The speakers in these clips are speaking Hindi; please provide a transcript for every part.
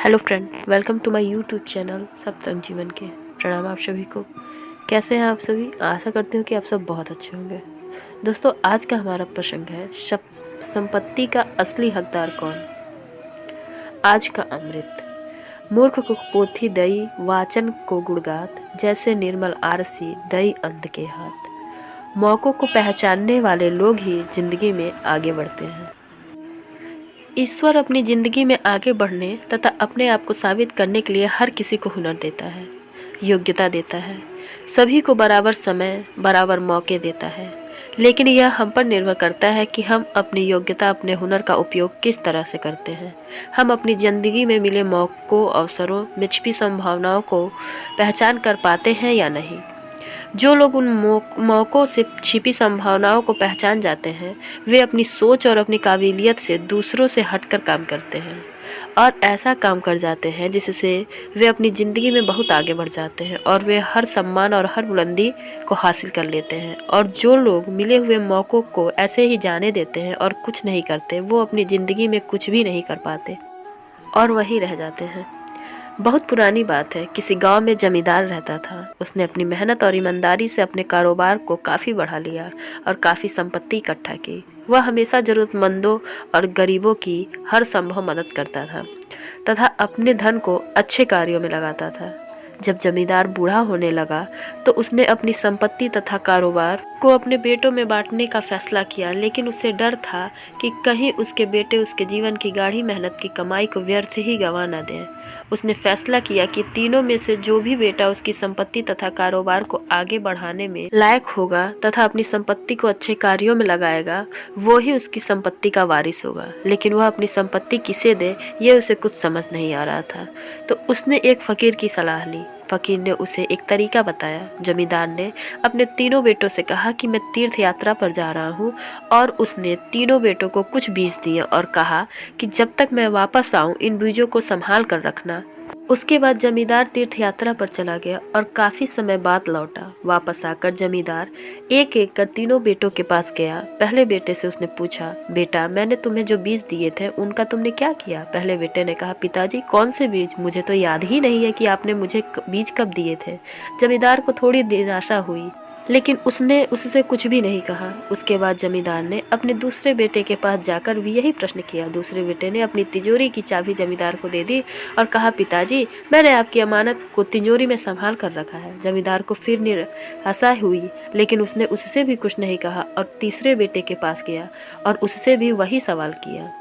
Hello friend, welcome to my YouTube channel Saptarang Jeevan के। प्रणाम आप सभी को। कैसे हैं आप सभी? आशा करती हूँ कि आप सब बहुत अच्छे होंगे। दोस्तों, आज का हमारा प्रसंग है संपत्ति का असली हकदार कौन। आज का अमृत। मूर्ख को पोथी दई वाचन को गुणगात, जैसे निर्मल आरसी दई अंध के हाथ। मौकों को पहचानने वाले लोग ही जिंदगी में आगे बढ़ते हैं। ईश्वर अपनी ज़िंदगी में आगे बढ़ने तथा अपने आप को साबित करने के लिए हर किसी को हुनर देता है, योग्यता देता है, सभी को बराबर समय बराबर मौके देता है। लेकिन यह हम पर निर्भर करता है कि हम अपनी योग्यता, अपने हुनर का उपयोग किस तरह से करते हैं। हम अपनी ज़िंदगी में मिले मौक़ों, अवसरों में छिपी संभावनाओं को पहचान कर पाते हैं या नहीं। जो लोग उन मौक़ों से छिपी संभावनाओं को पहचान जाते हैं, वे अपनी सोच और अपनी काबिलियत से दूसरों से हटकर काम करते हैं और ऐसा काम कर जाते हैं जिससे वे अपनी ज़िंदगी में बहुत आगे बढ़ जाते हैं और वे हर सम्मान और हर बुलंदी को हासिल कर लेते हैं। और जो लोग मिले हुए मौक़ों को ऐसे ही जाने देते हैं और कुछ नहीं करते, वो अपनी ज़िंदगी में कुछ भी नहीं कर पाते और वहीं रह जाते हैं। बहुत पुरानी बात है, किसी गांव में जमींदार रहता था। उसने अपनी मेहनत और ईमानदारी से अपने कारोबार को काफ़ी बढ़ा लिया और काफ़ी संपत्ति इकट्ठा की। वह हमेशा ज़रूरतमंदों और गरीबों की हर संभव मदद करता था तथा अपने धन को अच्छे कार्यों में लगाता था। जब जमींदार बूढ़ा होने लगा तो उसने अपनी संपत्ति तथा कारोबार को अपने बेटों में बांटने का फैसला किया, लेकिन उसे डर था कि कहीं उसके बेटे उसके जीवन की गाढ़ी मेहनत की कमाई को व्यर्थ ही गंवा न दें। उसने फैसला किया कि तीनों में से जो भी बेटा उसकी संपत्ति तथा कारोबार को आगे बढ़ाने में लायक होगा तथा अपनी संपत्ति को अच्छे कार्यों में लगाएगा, वो ही उसकी संपत्ति का वारिस होगा। लेकिन वह अपनी संपत्ति किसे दे, ये उसे कुछ समझ नहीं आ रहा था। तो उसने एक फकीर की सलाह ली। फकीर ने उसे एक तरीका बताया। जमींदार ने अपने तीनों बेटों से कहा कि मैं तीर्थ यात्रा पर जा रहा हूँ, और उसने तीनों बेटों को कुछ बीज दिए और कहा कि जब तक मैं वापस आऊँ इन बीजों को संभाल कर रखना। उसके बाद जमींदार तीर्थ यात्रा पर चला गया और काफ़ी समय बाद लौटा। वापस आकर जमींदार एक एक कर तीनों बेटों के पास गया। पहले बेटे से उसने पूछा, बेटा, मैंने तुम्हें जो बीज दिए थे उनका तुमने क्या किया? पहले बेटे ने कहा, पिताजी, कौन से बीज? मुझे तो याद ही नहीं है कि आपने मुझे बीज कब दिए थे। जमींदार को थोड़ी निराशा हुई, लेकिन उसने उससे कुछ भी नहीं कहा। उसके बाद जमींदार ने अपने दूसरे बेटे के पास जाकर भी यही प्रश्न किया। दूसरे बेटे ने अपनी तिजोरी की चाबी जमींदार को दे दी और कहा, पिताजी, मैंने आपकी अमानत को तिजोरी में संभाल कर रखा है। जमींदार को फिर निराशा हुई, लेकिन उसने उससे भी कुछ नहीं कहा और तीसरे बेटे के पास गया और उससे भी वही सवाल किया।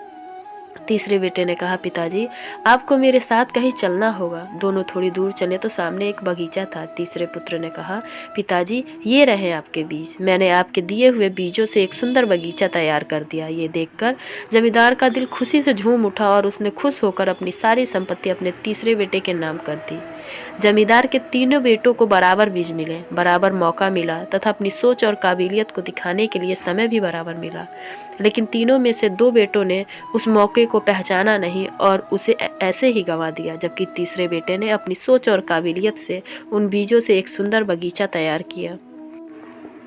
तीसरे बेटे ने कहा, पिताजी, आपको मेरे साथ कहीं चलना होगा। दोनों थोड़ी दूर चले तो सामने एक बगीचा था। तीसरे पुत्र ने कहा, पिताजी, ये रहे आपके बीज। मैंने आपके दिए हुए बीजों से एक सुंदर बगीचा तैयार कर दिया। ये देखकर जमींदार का दिल खुशी से झूम उठा और उसने खुश होकर अपनी सारी संपत्ति अपने तीसरे बेटे के नाम कर दी। जमींदार के तीनों बेटों को बराबर बीज मिले, बराबर मौका मिला तथा अपनी सोच और काबिलियत को दिखाने के लिए समय भी बराबर मिला। लेकिन तीनों में से दो बेटों ने उस मौके को पहचाना नहीं और उसे ऐसे ही गंवा दिया, जबकि तीसरे बेटे ने अपनी सोच और काबिलियत से उन बीजों से एक सुंदर बगीचा तैयार किया।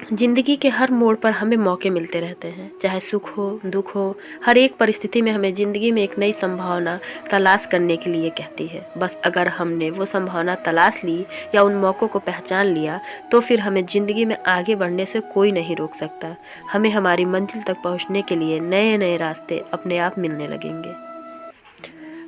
जिंदगी के हर मोड़ पर हमें मौके मिलते रहते हैं, चाहे सुख हो दुख हो। हर एक परिस्थिति में हमें ज़िंदगी में एक नई संभावना तलाश करने के लिए कहती है। बस अगर हमने वो संभावना तलाश ली या उन मौक़ों को पहचान लिया, तो फिर हमें ज़िंदगी में आगे बढ़ने से कोई नहीं रोक सकता। हमें हमारी मंजिल तक पहुँचने के लिए नए नए रास्ते अपने आप मिलने लगेंगे।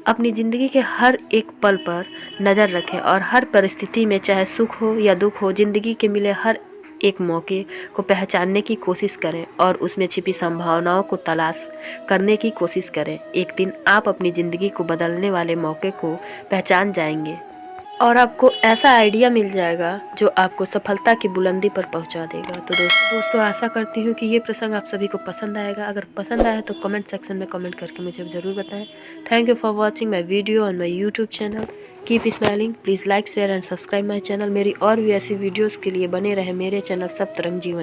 अपनी ज़िंदगी के हर एक पल पर नज़र रखें और हर परिस्थिति में, चाहे सुख हो या दुख हो, ज़िंदगी के मिले हर एक मौके को पहचानने की कोशिश करें और उसमें छिपी संभावनाओं को तलाश करने की कोशिश करें। एक दिन आप अपनी ज़िंदगी को बदलने वाले मौके को पहचान जाएंगे और आपको ऐसा आइडिया मिल जाएगा जो आपको सफलता की बुलंदी पर पहुंचा देगा। तो दोस्तों, आशा करती हूँ कि ये प्रसंग आप सभी को पसंद आएगा। अगर पसंद आया तो कमेंट सेक्शन में कमेंट करके मुझे ज़रूर बताएं। Thank you for watching my video on my YouTube channel. Keep smiling. Please like, share and subscribe my channel. मेरी और भी ऐसी वीडियोज़ के लिए बने रहे मेरे चैनल सप्तरंग जीवन।